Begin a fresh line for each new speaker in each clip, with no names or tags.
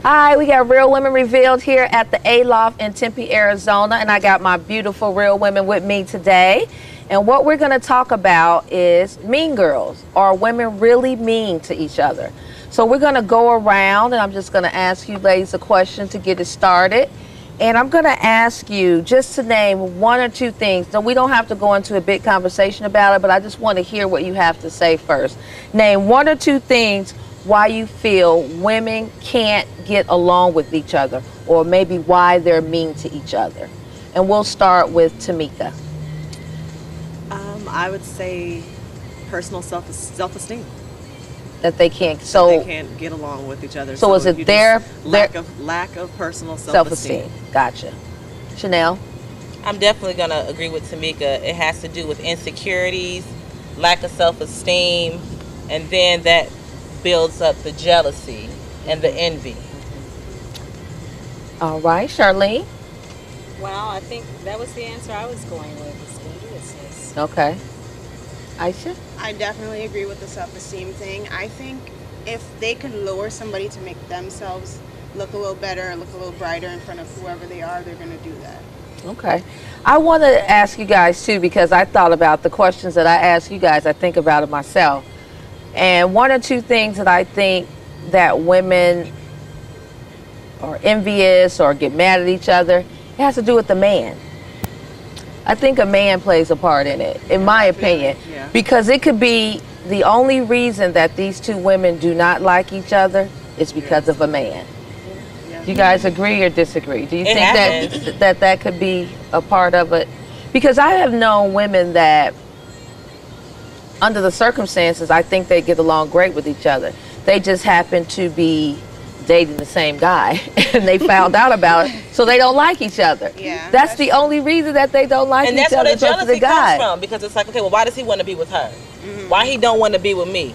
Hi, we got Real Women Revealed here at the A-Loft in Tempe, Arizona, and I got my beautiful real women with me today. And what we're going to talk about is mean girls. Are women really mean to each other? So we're going to go around, and I'm just going to ask you ladies a question to get it started. And I'm going to ask you just to name one or two things. So we don't have to go into a big conversation about it, but I just want to hear what you have to say first. Name one or two things why you feel women can't get along with each other, or maybe why they're mean to each other. And we'll start with Tamika.
I would say personal self-esteem.
That they can't.
So they can't get along with each other.
So is it their
lack of personal self-esteem?
Gotcha. Chanel.
I'm definitely gonna agree with Tamika. It has to do with insecurities, lack of self-esteem, and then that builds up the jealousy and the envy.
All right, Charlene.
Well, I think that was the answer I was going with, is enviousness.
Okay. Aisha?
I definitely agree with the self-esteem thing. I think if they could lower somebody to make themselves look a little better, look a little brighter in front of whoever they are, they're going to do that.
Okay. I want to ask you guys too, because I thought about the questions that I asked you guys. I think about it myself. And one or two things that I think that women are envious or get mad at each other, it has to do with the man. I think a man plays a part in it, in my opinion, because it could be the only reason that these two women do not like each other is because of a man. Do you guys agree or disagree? Do you think that could be a part of it? Because I have known women that, under the circumstances, I think they get along great with each other. They just happen to be dating the same guy and they found out about it, so they don't like each other.
Yeah,
that's the only reason that they don't like each other.
And that's where the jealousy comes from, because it's like, okay, well, why does he want to be with her? Mm-hmm. Why he don't want to be with me?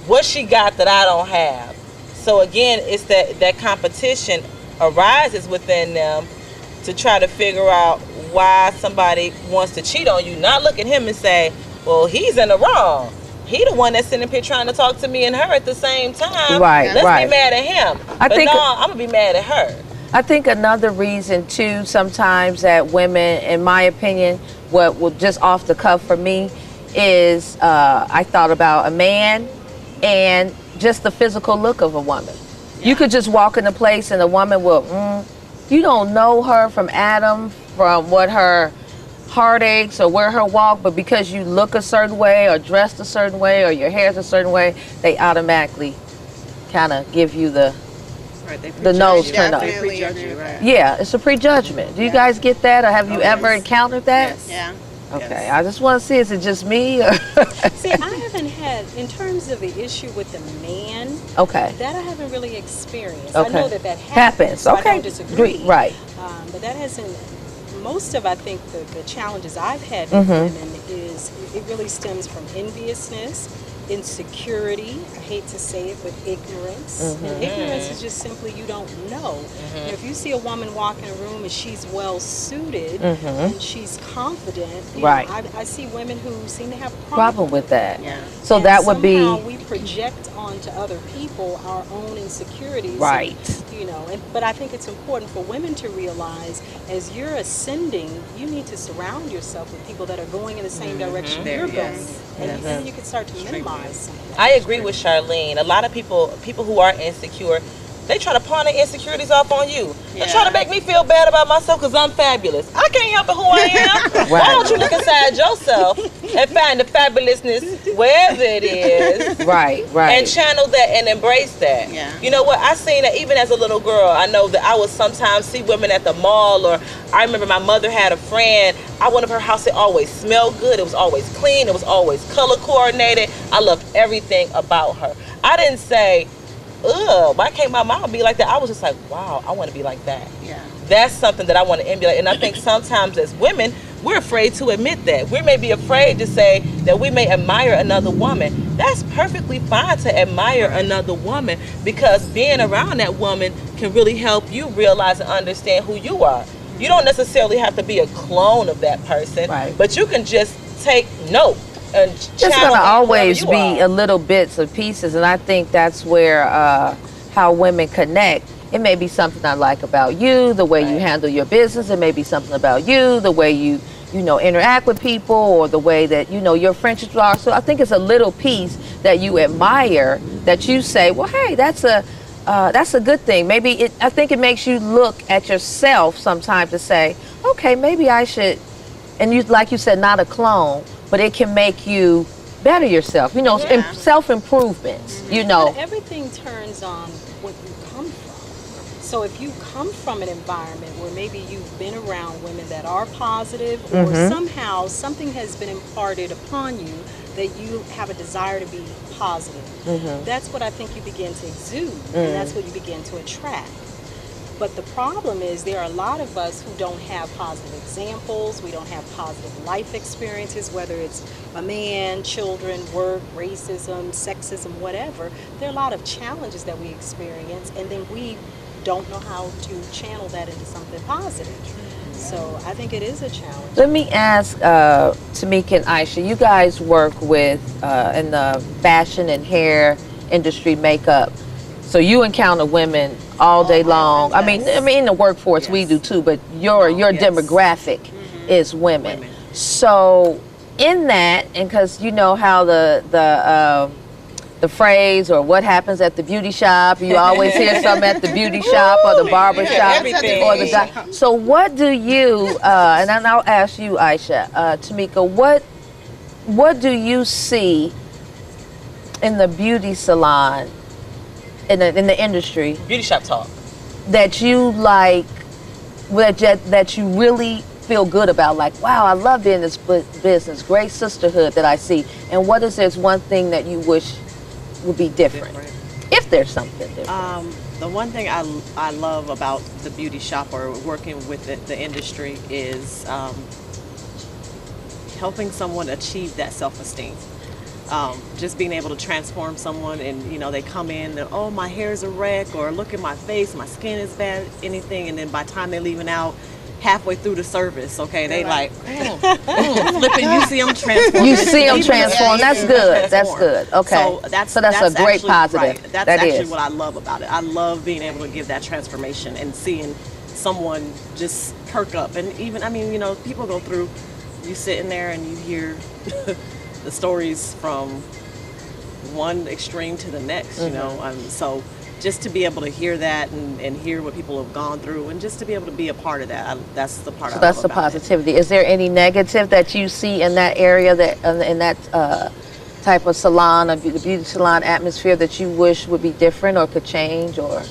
What she got that I don't have? So again, it's that competition arises within them to try to figure out why somebody wants to cheat on you. Not look at him and say, well, he's in the wrong. He the one that's sitting up here trying to talk to me and her at the same time.
Right,
Let's be mad at him. But no, I'm going to be mad at her.
I think another reason, too, sometimes that women, in my opinion, what will just off the cuff for me is I thought about a man and just the physical look of a woman. Yeah. You could just walk in a place and a woman will, you don't know her from Adam, from what her heartaches or where her walk, but because you look a certain way or dressed a certain way or your hair's a certain way, they automatically kind of give you the nose turn up. Yeah, it's a prejudgment. Do you guys get that, or have you ever encountered that?
Yes. Yeah.
Okay, yes. I just want to see, is it just me? Or
See, I haven't had, in terms of the issue with the man, that I haven't really experienced. I know that happens. So
okay.
I don't disagree.
Right.
But that hasn't. Most of, I think, the challenges I've had with women is it really stems from enviousness, insecurity, I hate to say it, but ignorance. And ignorance is just simply you don't know. You know, if you see a woman walk in a room and she's well suited and she's confident, you know, I see women who seem to have a problem
with that.
Yeah.
So
and
that would be,
we project onto other people our own insecurities.
Right.
And, you know, but I think it's important for women to realize, as you're ascending, you need to surround yourself with people that are going in the same direction you're going. And then you can start to minimize some of that.
I agree with Charlene. A lot of people who are insecure, they try to pawn their insecurities off on you. They try to make me feel bad about myself because I'm fabulous. I can't help it who I am. Why don't you look inside yourself and find the fabulousness wherever it is?
Right.
And channel that and embrace that.
Yeah.
You know what? I seen that even as a little girl. I know that I would sometimes see women at the mall, or I remember my mother had a friend. I went to her house. It always smelled good. It was always clean. It was always color coordinated. I loved everything about her. I didn't say, ugh, why can't my mom be like that? I was just like, wow, I want to be like that.
Yeah.
That's something that I want to emulate. And I think sometimes as women, we're afraid to admit that. We may be afraid to say that we may admire another woman. That's perfectly fine to admire another woman, because being around that woman can really help you realize and understand who you are. You don't necessarily have to be a clone of that person, but you can just take note. It's
going to always be a little bits of pieces, and I think that's where how women connect it may be something I like about you, the way you handle your business. It may be something about you, the way you interact with people, or the way that, your friendships are. So I think it's a little piece that you admire that you say, well, hey, that's a good thing. Maybe I think it makes you look at yourself sometimes to say, okay, maybe I should, and you, like you said, not a clone, but it can make you better yourself, self-improvements,
But everything turns on what you come from. So if you come from an environment where maybe you've been around women that are positive, or somehow something has been imparted upon you that you have a desire to be positive, that's what I think you begin to exude, and that's what you begin to attract. But the problem is there are a lot of us who don't have positive examples. We don't have positive life experiences, whether it's a man, children, work, racism, sexism, whatever. There are a lot of challenges that we experience, and then we don't know how to channel that into something positive. So I think it is a challenge.
Let me ask Tamika and Aisha, you guys work with in the fashion and hair industry, makeup. So you encounter women all day long. I mean, in the workforce we do too, but your demographic is women. So in that, and because you know how the phrase or what happens at the beauty shop, you always hear something at the beauty shop or the barber shop or the guy. So what do you, and then I'll ask you, Aisha, Tamika, what do you see in the beauty salon, in the industry,
Beauty shop talk,
that you like, that you really feel good about? Like, wow, I love being in this business, great sisterhood that I see. And what is this one thing that you wish would be different, if there's something different?
The one thing I love about the beauty shop or working with the industry is helping someone achieve that self-esteem. Just being able to transform someone, and they come in and, oh, my hair's a wreck, or look at my face, my skin is bad, anything, and then by the time they're leaving out, halfway through the service, okay, they like flipping. You see them transform.
You see them transform. That's good. That's good. Okay. So that's a great
actually,
positive.
Right. That's actually what I love about it. I love being able to give that transformation and seeing someone just perk up. And even, people go through, you sitting there and you hear the stories from one extreme to the next, so just to be able to hear that and hear what people have gone through, and just to be able to be a part of that, that's the part. So
that's the positivity. Is there any negative that you see in that area, that in that type of salon, the beauty salon atmosphere, that you wish would be different or could change? Or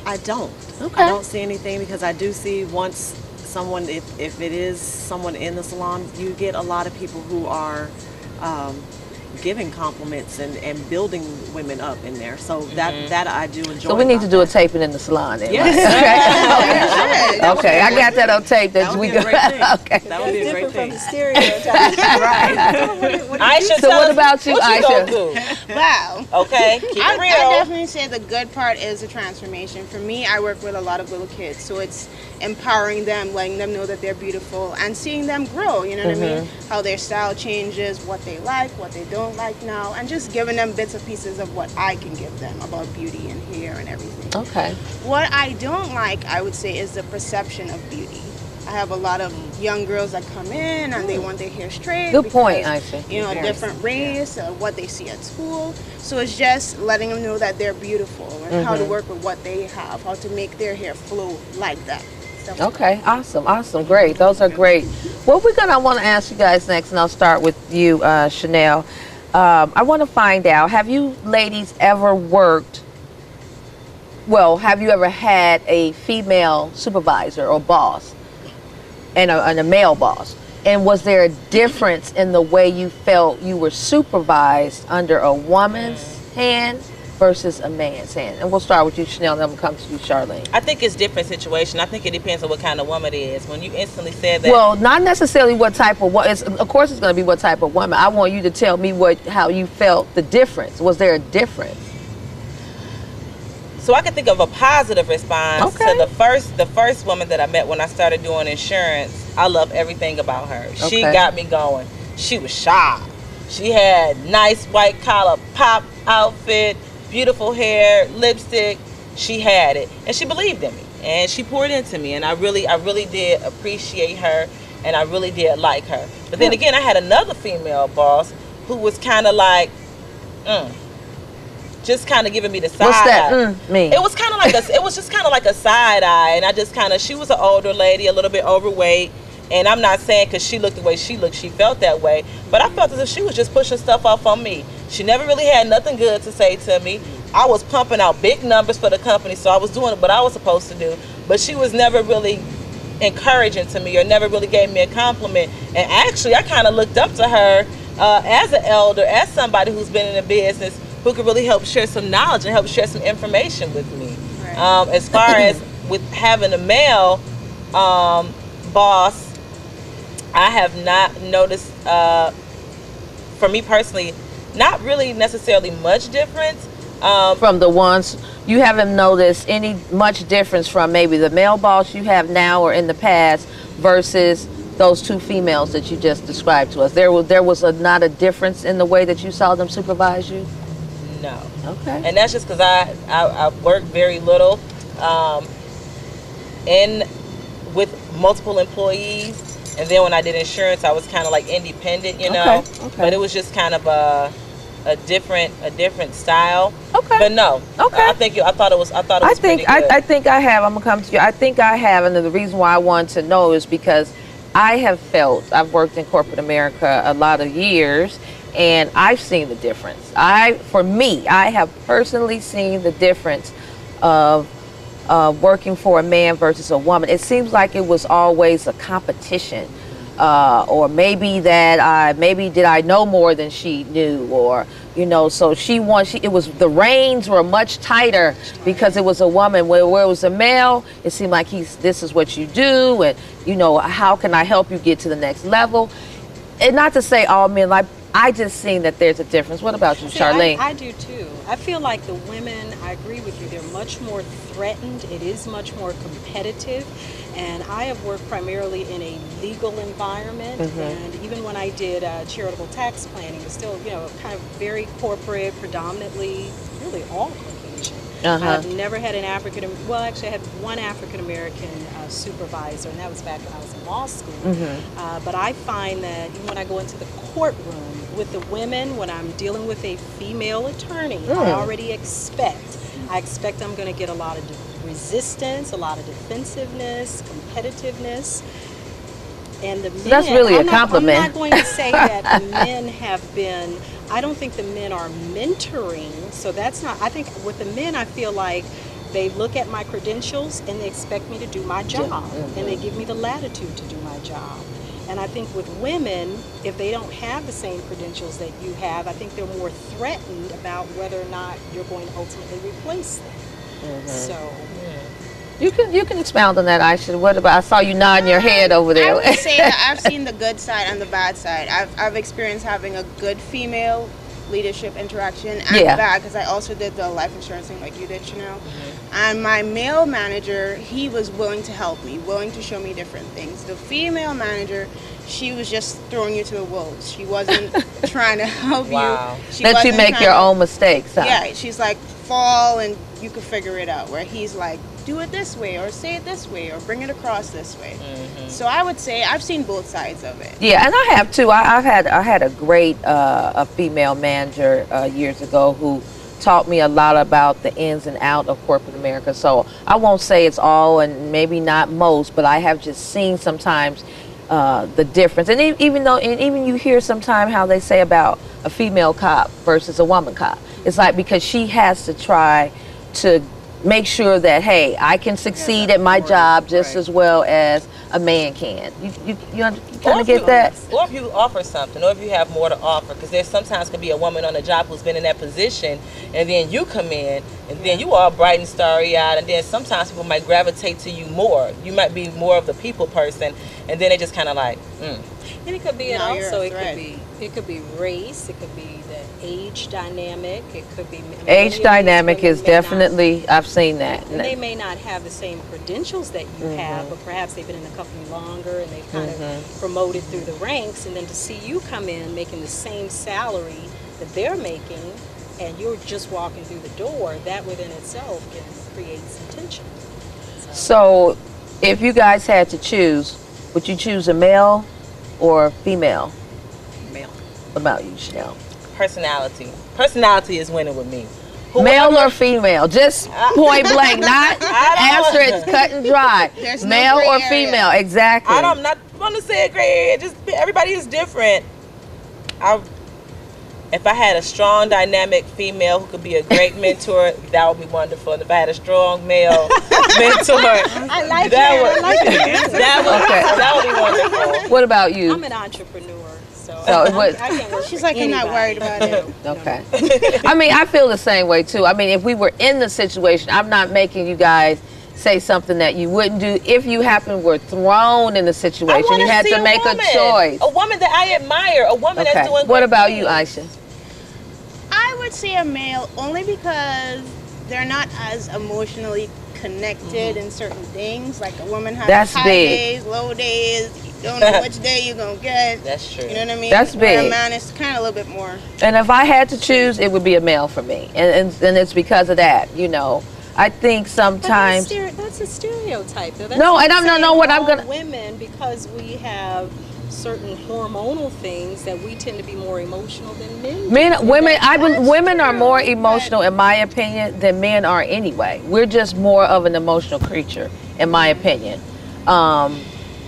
I don't.
Okay.
I don't see anything, because I do see once someone, if it is someone in the salon, you get a lot of people who are giving compliments and building women up in there. So that I do enjoy.
So we need to do a taping in the salon then.
Yes.
Okay, I got that on tape.
That would be a great thing.
Okay.
That would be a great
Different from
thing.
the stereotypes.
Aisha,
So what about you,
what
Aisha?
You gonna do?
Wow.
Okay, keep it
I
real.
definitely say the good part is the transformation. For me, I work with a lot of little kids, so it's empowering them, letting them know that they're beautiful, and seeing them grow, you know what I mean? How their style changes, what they like, what they don't like now, and just giving them bits and pieces of what I can give them about beauty and hair and everything.
Okay.
What I don't like, I would say, is the perception of beauty. I have a lot of young girls that come in and they want their hair straight.
Good point,
because,
Aisha.
different race, what they see at school. So it's just letting them know that they're beautiful, and how to work with what they have, how to make their hair flow like that.
Okay, awesome, great. Those are great. What I want to ask you guys next, and I'll start with you, Chanel. I want to find out, have you ladies ever have you ever had a female supervisor or boss and a male boss? And was there a difference in the way you felt you were supervised under a woman's hand versus a man's hand? And we'll start with you, Chanel, and then we'll come to you, Charlene.
I think it's different situation. I think it depends on what kind of woman it is. When you instantly said that.
Well, not necessarily what type of woman. Of course, it's going to be what type of woman. I want you to tell me how you felt the difference. Was there a difference?
So I can think of a positive response to the first woman that I met when I started doing insurance. I love everything about her. She got me going. She was sharp. She had nice white collar pop outfit. beautiful hair, lipstick. She had it, and she believed in me, and she poured into me, and I really did appreciate her, and I really did like her. But then again, I had another female boss who was kind of like, just kind of giving me the side
What's that
eye.
mean?
It was kind of like it was just kind of like a side eye, and I just kind of, she was an older lady, a little bit overweight, and I'm not saying because she looked the way she looked, she felt that way, but I felt as if she was just pushing stuff off on me. She never really had nothing good to say to me. I was pumping out big numbers for the company, so I was doing what I was supposed to do, but she was never really encouraging to me or never really gave me a compliment. And actually, I kind of looked up to her as an elder, as somebody who's been in the business, who could really help share some knowledge and help share some information with me.
Right.
As far as with having a male boss, I have not noticed, for me personally, not really necessarily much difference.
From the ones, you haven't noticed any much difference from maybe the male boss you have now or in the past versus those two females that you just described to us. There was not a difference in the way that you saw them supervise you?
No.
Okay.
And that's just because I work very little with multiple employees, and then when I did insurance, I was kind of like independent, you know.
Okay.
But it was just kind of a different style.
Okay.
But no.
Okay.
I thought it was pretty good.
I think I have. I'm gonna come to you. I think I have, and the reason why I want to know is because I have felt, I've worked in corporate America a lot of years, and I've seen the difference. For me, I have personally seen the difference of working for a man versus a woman. It seems like it was always a competition, or maybe that maybe did I know more than she knew, or so it was, the reins were much tighter because it was a woman. Where it was a male, it seemed like this is what you do, and how can I help you get to the next level? And not to say all men, like, I just seen that there's a difference. What about you, Charlene?
I do too. I feel like the women, I agree with you, they're much more threatened. It is much more competitive. And I have worked primarily in a legal environment. And even when I did charitable tax planning, it was still, kind of very corporate, predominantly, really all Caucasian. I've never had an actually I had one African-American supervisor, and that was back when I was in law school. But I find that even when I go into the courtroom with the women, when I'm dealing with a female attorney, I already expect I'm going to get a lot of resistance, a lot of defensiveness, competitiveness. And the men,
that's really a compliment.
I'm not going to say that the men have been, I don't think the men are mentoring, so that's not, I think with the men, I feel like they look at my credentials and they expect me to do my job, and they give me the latitude to do my job. And I think with women, if they don't have the same credentials that you have, I think they're more threatened about whether or not you're going to ultimately replace them. So.
You can expound on that, Aisha. What about, I saw you nodding your head over there.
I would say that I've seen the good side and the bad side. I've experienced having a good female leadership interaction and bad, because I also did the life insurance thing like you did, Chanel. And my male manager, he was willing to help me, willing to show me different things. The female manager, she was just throwing you to the wolves. She wasn't trying to help you. She
Let you make your own mistakes. Huh?
Yeah, she's like, fall and you can figure it out. Where he's like, do it this way, or say it this way, or bring it across this way. So I would say I've seen both sides of it.
Yeah, and I have too. I had a great a female manager years ago who taught me a lot about the ins and out of corporate America. So I won't say it's all, and maybe not most, but I have just seen sometimes the difference. And even you hear sometimes how they say about a female cop versus a woman cop. It's like, because she has to try to make sure that, hey, I can succeed at my job just as well as a man can. You kind of get that?
Or if you offer something, or if you have more to offer, because there sometimes can be a woman on a job who's been in that position, and then you come in, and then you are bright and starry-eyed, and then sometimes people might gravitate to you more. You might be more of the people person, and then they just kind of like,
And it could be, it could be race, it could be the age dynamic, it could be
age dynamic is definitely, I've seen that.
And they may not have the same credentials that you have, but perhaps they've been in the company longer and they've kind of promoted through the ranks, and then to see you come in making the same salary that they're making, and you're just walking through the door, that within itself can create some tension.
So, if you guys had to choose, would you choose a male or female?
Male.
What about you, Chanel?
Personality. Personality is winning with me.
Male or female? Just point blank, not answer it cut and dry.
There's no
Male
gray
or
area.
female? Exactly.
I'm not want to say a gray area. Just everybody is different. If I had a strong, dynamic female who could be a great mentor, that would be wonderful. And if I had a strong male mentor,
I like
that
that. I like that.
that would be wonderful.
What about you?
I'm an entrepreneur, so
what-
I can work
She's
with
like, I'm not
anybody.
worried about it.
Okay. I mean, I feel the same way too. I mean, if we were in the situation, I'm not making you guys say something that you wouldn't do. If you were thrown in the situation, you had to make a choice.
A woman that I admire, a woman that's doing
What
great
about
things.
you, Aisha?
I would say a male only because they're not as emotionally connected in certain things. Like a woman has
That's
high
big.
days, low days. You don't know which day you're gonna get.
That's true.
You know what I mean?
That's
Where
big.
a man is kind of a little bit more.
And if I had to choose, it would be a male for me, and it's because of that. You know, I think
But
sometimes.
that's a stereotype. Though. That's
No,
like
and I'm not-
saying
no, what I'm
all
gonna-
women, because we have certain hormonal things, that we tend to be more emotional than men.
Women are more emotional, in my opinion, than men are anyway. We're just more of an emotional creature, in my opinion.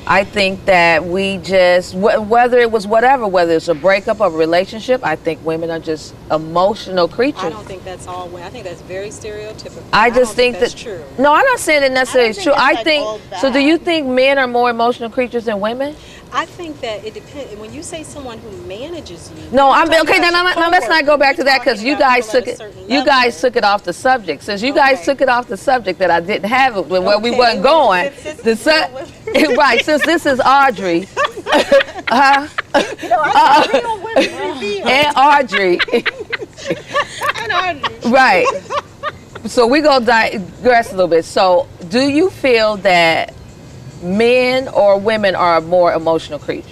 I think that we just, whether it was whatever, whether it's a breakup of a relationship, I think women are just emotional creatures.
I don't think that's all women. I think that's very stereotypical.
I
don't
just think
that's
that
true.
No, I'm not saying it necessarily is
think
true.
it's,
I
like,
think
all
so. Do you
bad.
think men are more emotional creatures than women?
I think that it depends. When you say someone who manages you,
No,
you're
I'm
talking
okay.
about
Now
your
let's not go back to that, because
coworkers.
you
You're talking
guys
about
took
people
it.
at a certain
You guys
level.
took it off the subject. Since you guys
Okay.
took it off the subject that I didn't have it, where we
Okay,
wasn't
well,
going.
since
The right. Since this is Audrey,
Real women reveal.
and Audrey,
And Audrey.
right. So we gonna digress a little bit. So, do you feel that men or women are more emotional creatures?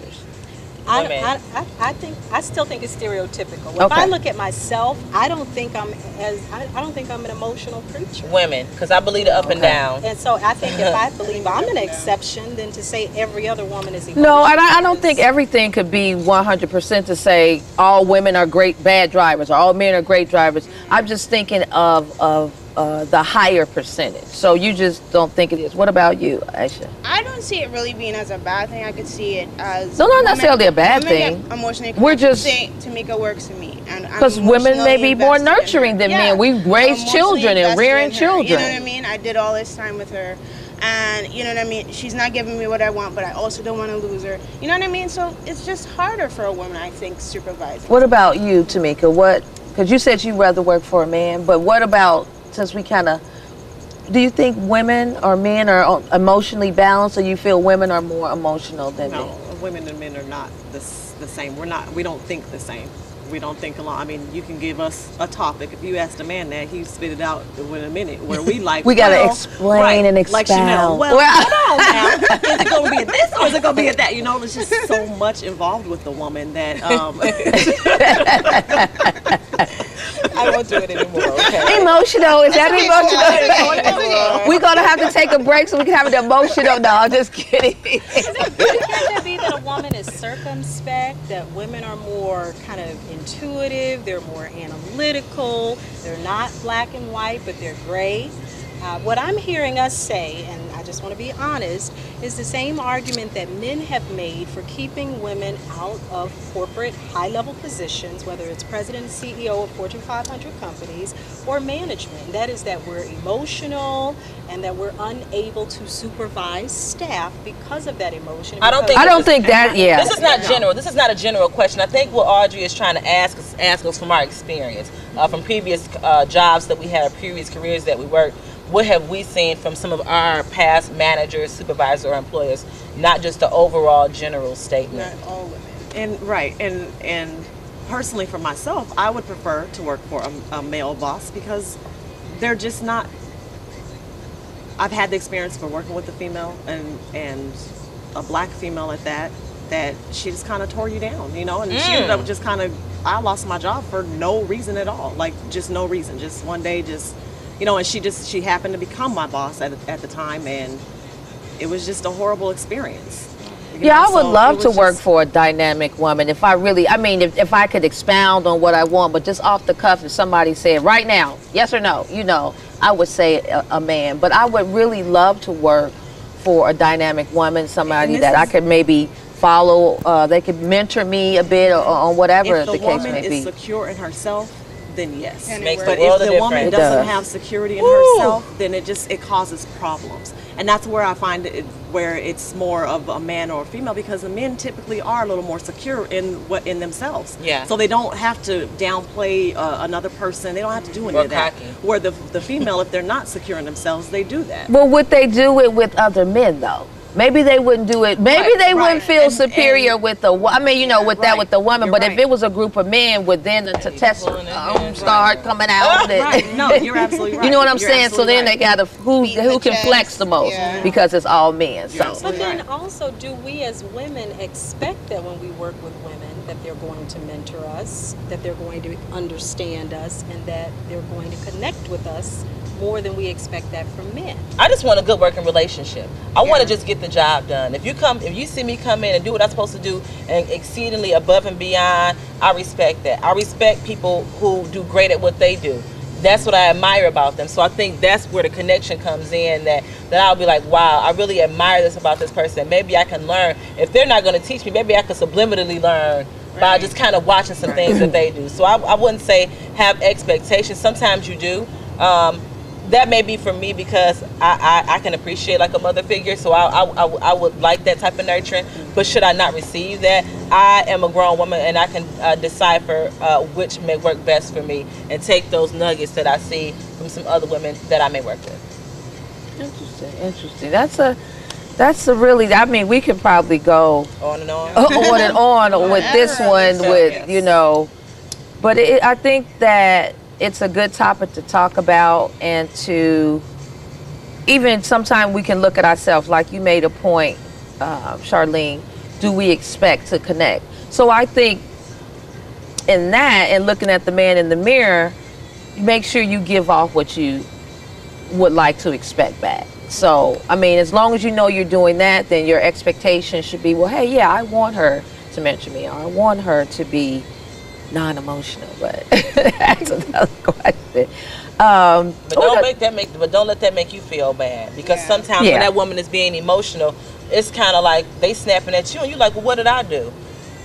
Women.
I still think it's stereotypical. If
Okay.
I look at myself, I don't think I'm an emotional creature.
Women, because I believe the up and
Okay.
down.
And so I think if I believe I'm an exception, then to say every other woman is emotional.
No, and I don't think everything could be 100% to say all women are bad drivers or all men are great drivers. I'm just thinking of the higher percentage. So you just don't think it is. What about you, Aisha?
I don't see it really being as a bad thing. I could see it as
No, not necessarily a bad
women
thing.
get emotionally
We're
connected.
just-
Say, Tamika works for me, and
Because women may be more nurturing than men. We raise children and rearing children.
You know what I mean? I did all this time with her, and you know what I mean? She's not giving me what I want, but I also don't want to lose her. You know what I mean? So it's just harder for a woman, I think, supervising.
What about you, Tamika? Because you said you'd rather work for a man, but what about, since we kind of, do you think women or men are emotionally balanced, or you feel women are more emotional than
No,
men?
women and men are not the same. We don't think the same. We don't think along. I mean, you can give us a topic. If you asked a man that, he spit it out within a minute. Where we like,
We gotta
well,
explain
right,
and
like Chanel.
expound.
Well,
Well-
hold on now. Is it going to be a this or is it going to be a that? You know, there's just so much involved with the woman that.
I won't do it anymore, okay?
Emotional? Is that
That's
emotional? We're gonna have to take a break so we can have an emotional. No, I'm just kidding.
Can't it be that a woman is circumspect, that women are more kind of intuitive, they're more analytical, they're not black and white, but they're gray? What I'm hearing us say, and I just want to be honest, is the same argument that men have made for keeping women out of corporate high-level positions, whether it's president and CEO of Fortune 500 companies or management. That is that we're emotional and that we're unable to supervise staff because of that emotion.
I don't think
that. Yeah.
This is not general. This is not a general question. I think what Audrey is trying to ask us from our experience, from previous jobs that we had, previous careers that we worked. What have we seen from some of our past managers, supervisors, or employers? Not just the overall general statement.
Not all women.
And personally for myself, I would prefer to work for a male boss because they're just not. I've had the experience for working with a female and a black female at that she just kind of tore you down, you know, and she ended up just kind of I lost my job for no reason at all, like just no reason, just one day, just and she happened to become my boss at the time, and it was just a horrible experience.
I would love to work for a dynamic woman. If if I could expound on what I want, but just off the cuff, if somebody said right now, yes or no, I would say a man. But I would really love to work for a dynamic woman, somebody that I could maybe follow. They could mentor me a bit on whatever the case may be.
If the woman is secure in herself, then yes.
But
if the woman doesn't have security in herself, then it causes problems. And that's where I find it, where it's more of a man or a female, because the men typically are a little more secure in themselves.
Yeah.
So they don't have to downplay another person. They don't have to do any of that. Where the female, if they're not secure in themselves, they do that.
Well, would they do it with other men though? Maybe they wouldn't do it. Maybe they wouldn't feel superior with the. With the woman. But if it was a group of men, would then the testosterone start coming out?
No, you're absolutely right.
You know what I'm saying? So then they got to who can flex the most because it's all men. So.
But then also, do we as women expect that when we work with women that they're going to mentor us, that they're going to understand us, and that they're going to connect with us more than we expect that from men?
I just want a good working relationship. I want to just get the job done. If you see me come in and do what I'm supposed to do and exceedingly above and beyond, I respect that. I respect people who do great at what they do. That's what I admire about them. So I think that's where the connection comes in, that I'll be like, wow, I really admire this about this person. Maybe I can learn. If they're not going to teach me, maybe I could subliminally learn by just kind of watching some things that they do. So I wouldn't say have expectations. Sometimes you do. That may be for me because I can appreciate like a mother figure, so I would like that type of nurturing. But should I not receive that, I am a grown woman and I can decipher which may work best for me and take those nuggets that I see from some other women that I may work with.
Interesting. That's a really. I mean, we could probably go
on and
on with this one, But I think that it's a good topic to talk about, and to even sometimes we can look at ourselves, like you made a point, Charlene, do we expect to connect? So I think in that, and looking at the man in the mirror, make sure you give off what you would like to expect back. So, I mean, as long as you know you're doing that, then your expectation should be, well, hey, yeah, I want her to mentor me, or I want her to be non-emotional, but that's another question.
But don't let that make you feel bad, because sometimes when that woman is being emotional, it's kind of like they snapping at you, and you're like, well, what did I do?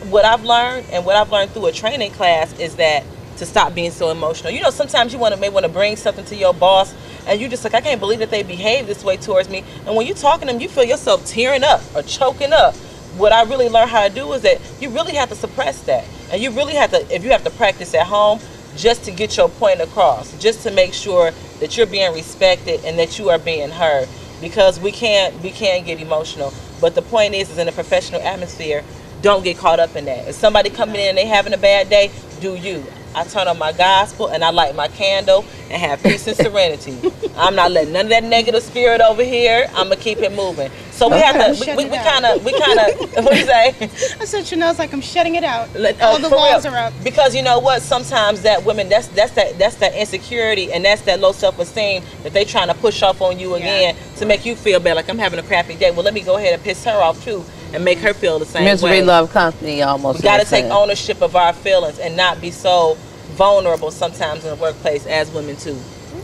What I've learned through a training class is that to stop being so emotional. Sometimes you may want to bring something to your boss, and you just like, I can't believe that they behave this way towards me. And when you're talking to them, you feel yourself tearing up or choking up. What I really learned how to do is that you really have to suppress that. And you really have to, if you have to practice at home, just to get your point across, just to make sure that you're being respected and that you are being heard. Because we can get emotional. But the point is in a professional atmosphere, don't get caught up in that. If somebody coming in and they having a bad day, do you. I turn on my gospel and I light my candle and have peace and serenity. I'm not letting none of that negative spirit over here. I'm gonna keep it moving. So we have to. We kind of. What do you say?
I said, Chanel's like, I'm shutting it out. All the walls are up.
Because you know what? Sometimes that women, that's that insecurity and that's that low self-esteem that they trying to push off on you again to make you feel bad. Like, I'm having a crappy day. Well, let me go ahead and piss her off too and make her feel the same way.
Misery love company almost.
We got to take ownership of our feelings and not be so vulnerable sometimes in the workplace as women too.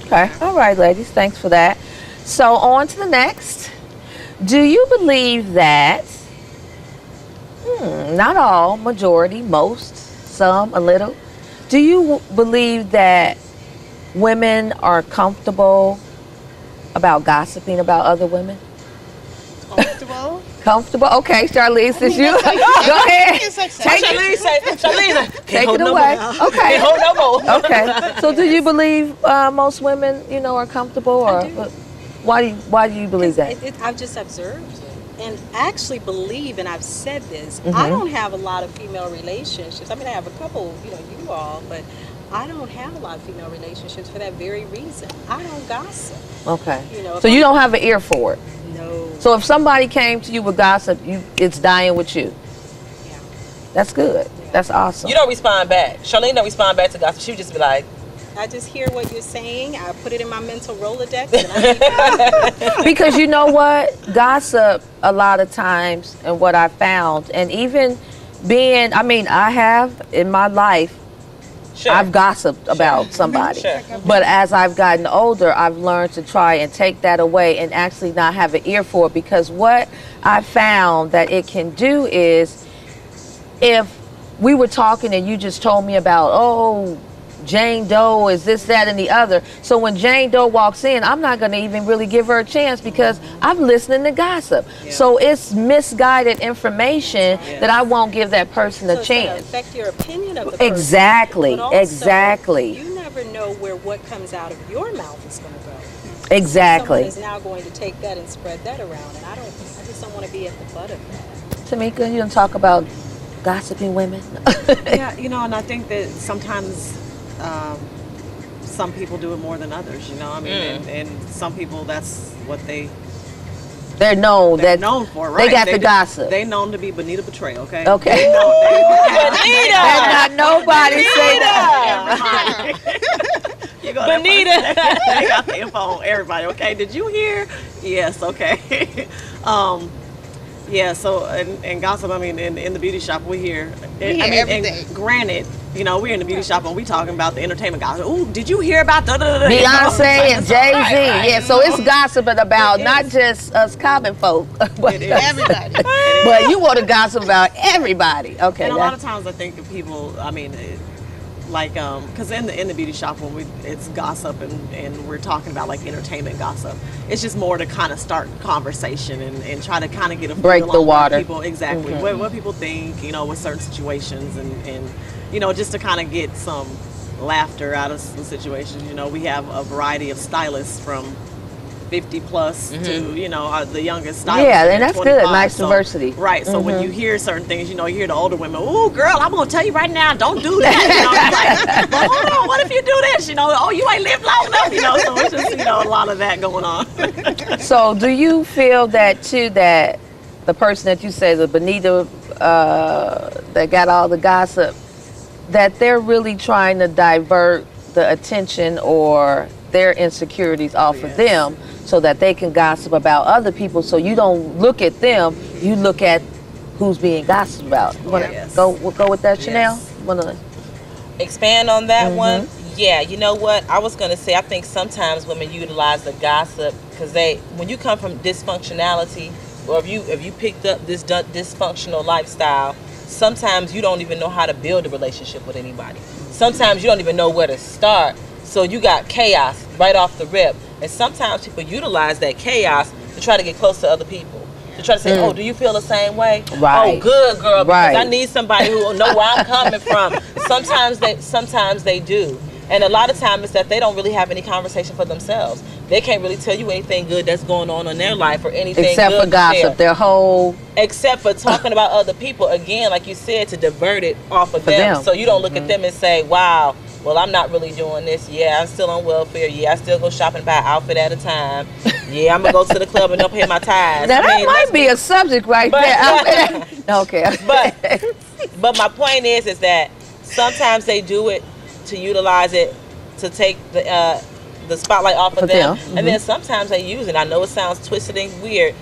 Okay. All right, ladies. Thanks for that. So on to the next. Do you believe that, not all, majority, most, some, a little, do you believe that women are comfortable about gossiping about other women?
Comfortable?
Comfortable? Okay, Charlize, since you. Go ahead.
Charlize,
take it away. Okay.
Hold no more.
Okay. So do you believe most women, are comfortable, or why do you believe that?
I've just observed it, and actually believe, and I've said this, I don't have a lot of female relationships. I mean, I have a couple, you all, but I don't have a lot of female relationships for that very reason. I don't gossip.
Okay. So you don't have an ear for it?
No.
So if somebody came to you with gossip, it's dying with you?
Yeah.
That's good.
Yeah.
That's awesome.
You don't respond back. Charlene don't respond back to gossip. She would just be like,
I just hear what you're saying. I put it in my mental Rolodex, and I keep going.
Because you know what? Gossip, a lot of times, and what I found, and even I have in my life,
sure.
I've gossiped about somebody.
Sure.
But as I've gotten older, I've learned to try and take that away and actually not have an ear for it, because what I found that it can do is, if we were talking and you just told me about, oh, Jane Doe is this, that, and the other. So when Jane Doe walks in, I'm not going to even really give her a chance because I'm listening to gossip.
Yeah.
So it's misguided information that I won't give that person a
So it's gonna
chance.
affect your opinion of the person.
Exactly,
But also,
exactly,
You never know where what comes out of your mouth is going to go.
exactly.
Someone is now going to take that and spread that around, and I just don't want to be at the butt of that.
Tamika, you don't talk about gossiping women?
Yeah, you know, and I think that sometimes some people do it more than others, you know. I mean, and some people, that's what
They're known
they're
that
known for, right?
they got the gossip.
They known to be Bonita Betrayal, okay?
Okay.
They know,
Bonita!
Better not nobody say that.
you go
Bonita!
They got the info on everybody, okay? Did you hear? Yes, okay. Yeah, so, and gossip, I mean, in the beauty shop, we hear
everything.
And granted, you know, we're in the beauty shop and we talking about the entertainment gossip. Ooh, did you hear about da-da-da-da?
Beyonce and Jay-Z.
Right.
Yeah, so it's gossiping about not just us common folk, but
It is.
Everybody.
but you want to gossip about everybody. Okay.
And a lot of times I think that people, I mean, like, because in the beauty shop, when it's gossip and we're talking about like entertainment gossip, it's just more to kind of start conversation and try to kind of get a
break
feel
the
on what
water.
people, exactly, what people think, you know, with certain situations and you know, just to kind of get some laughter out of the situations. You know, we have a variety of stylists from 50 plus to, you know, the youngest stylist.
Yeah, and that's good.
25.
Nice
So,
diversity.
Right. So when you hear certain things, you know, you hear the older women, "Ooh, girl, I'm gonna tell you right now, don't do that." You know, it's like, but hold on, what if you do this? You know, oh, you ain't lived long enough. You know, so it's just, you know, a lot of that going on.
So do you feel that too, that the person that you say, the Bonita, that got all the gossip, that they're really trying to divert the attention or their insecurities off of them so that they can gossip about other people, so you don't look at them, you look at who's being gossiped about? You want to
Yes.
go with that,
Yes.
Chanel? Wanna?
expand on that one. Yeah, you know what? I was gonna say, I think sometimes women utilize the gossip because when you come from dysfunctionality, or if you picked up this dysfunctional lifestyle, sometimes you don't even know how to build a relationship with anybody. Sometimes you don't even know where to start. So you got chaos right off the rip, and sometimes people utilize that chaos to try to get close to other people. To try to say, oh, do you feel the same way?
Right.
Oh, good, girl, because
Right.
I need somebody who will know where I'm coming from. Sometimes they do. And a lot of times it's that they don't really have any conversation for themselves. They can't really tell you anything good that's going on in their life or anything
Except
good
for
to
gossip,
share.
their whole...
Except for talking about other people, again, like you said, to divert it off of them.
them.
So you don't look at them and say, wow, well, I'm not really doing this. Yeah, I'm still on welfare. Yeah, I still go shopping and buy an outfit at a time. Yeah, I'm going to go to the club and don't pay my tithes.
Now that might be a subject right there. Okay.
But my point is that sometimes they do it to utilize it to take the spotlight off of them. And then sometimes they use it. I know it sounds twisted and weird,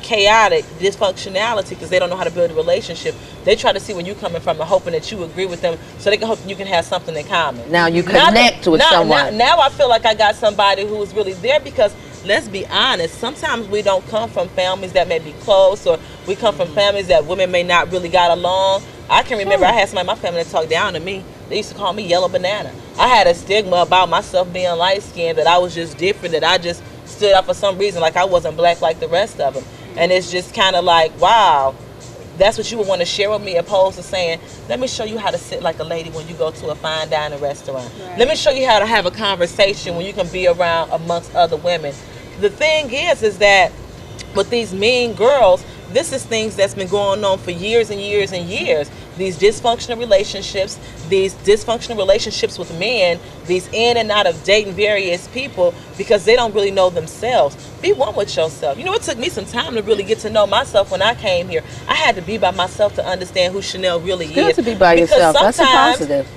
chaotic, dysfunctionality, because they don't know how to build a relationship. They try to see where you're coming from and hoping that you agree with them so they can hope you can have something in common.
Now you connect with someone.
Now I feel like I got somebody who is really there, because let's be honest, sometimes we don't come from families that may be close, or we come from families that women may not really got along. I can remember I had somebody in my family that talked down to me. They used to call me yellow banana. I had a stigma about myself being light-skinned, that I was just different, that I just stood out for some reason, like I wasn't black like the rest of them. And it's just kind of like, wow, that's what you would want to share with me, opposed to saying, let me show you how to sit like a lady when you go to a fine dining restaurant.
Right.
Let me show you how to have a conversation when you can be around amongst other women. The thing is that with these mean girls, this is things that's been going on for years and years and years. these dysfunctional relationships with men, these in and out of dating various people because they don't really know themselves. Be one with yourself. You know, it took me some time to really get to know myself when I came here. I had to be by myself to understand who Chanel really is.
Good to be by yourself. That's a positive.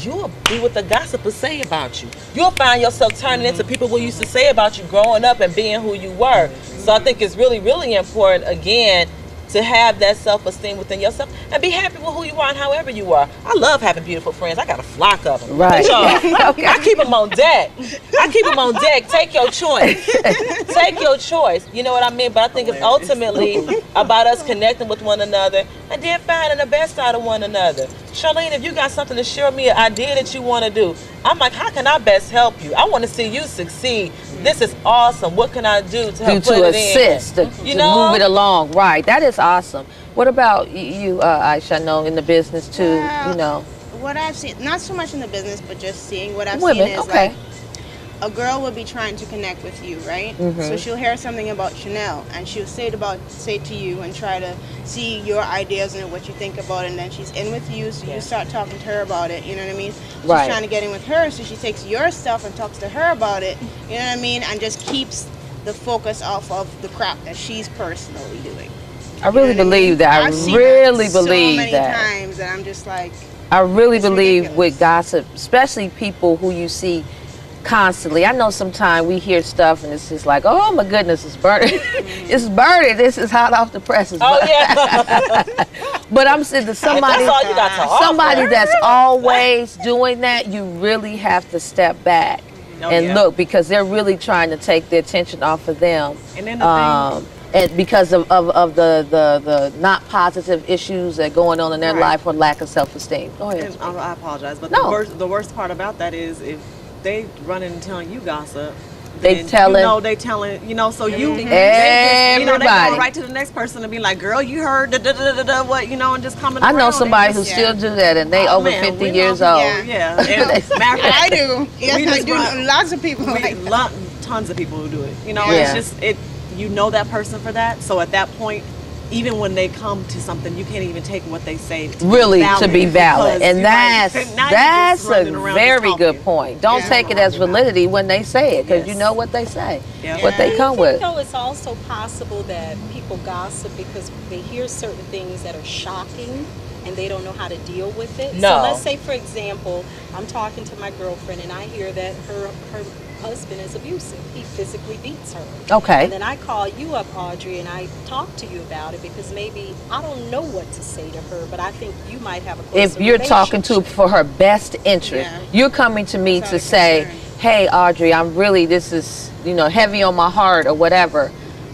You'll be what the gossipers say about you. You'll find yourself turning into people who used to say about you growing up and being who you were. So I think it's really, really important, again, to have that self-esteem within yourself and be happy with who you are and however you are. I love having beautiful friends. I got a flock of them.
Right.
Okay. I keep them on deck. Take your choice. Take your choice. You know what I mean? But I think it's ultimately about us connecting with one another and then finding the best out of one another. Charlene, if you got something to share with me, an idea that you want to do, I'm like, how can I best help you? I want to see you succeed. This is awesome. What can I do to help put it
assist,
in?
to move it along? Right. That is awesome. What about you, Aisha? I know in the business too, you know.
What I've seen, not so much in the business, but just seeing what I've
Women,
seen is like a girl will be trying to connect with you, right? So she'll hear something about Chanel and she'll say to you and try to see your ideas and what you think about it, and then she's in with you, so you start talking to her about it, you know what I mean? She's trying to get in with her, so she takes your stuff and talks to her about it, you know what I mean? And just keeps the focus off of the crap that she's personally doing.
I really believe that. I really believe that.
So many times that I'm just like,
I really believe with gossip, especially people who you see constantly. I know sometimes we hear stuff and it's just like, oh my goodness, it's burning. It's burning. This is hot off the presses.
Oh yeah.
But I'm saying that somebody that's always doing that, you really have to step back and look, because they're really trying to take the attention off of them.
And then the
and because of the not positive issues that are going on in their life or lack of self-esteem. Go ahead.
And I apologize, but
No.
the worst part about that is if they running and telling you gossip,
They telling,
so you
everybody.
they going right to the next person and be like, girl, you heard what, and just coming
I know
around
somebody
and
who
just,
still do that, and they over 50 years old.
Yeah. And
I do. Yes, I do. Lots of people
tons of people who do it. It's just you know that person for that. So at that point, even when they come to something, you can't even take what they say to be valid.
And that's a very good point. Don't take it as validity when they say it, because you know what they say, what they come with.
It's also possible that people gossip because they hear certain things that are shocking and they don't know how to deal with it.
No.
So let's say, for example, I'm talking to my girlfriend and I hear that her husband is abusive. He physically beats her.
Okay.
And then I call you up, Audrey, and I talk to you about it because maybe I don't know what to say to her, but I think you might have a closer
If you're talking to for her best interest, you're coming to me to say, hey, Audrey, this is, heavy on my heart or whatever.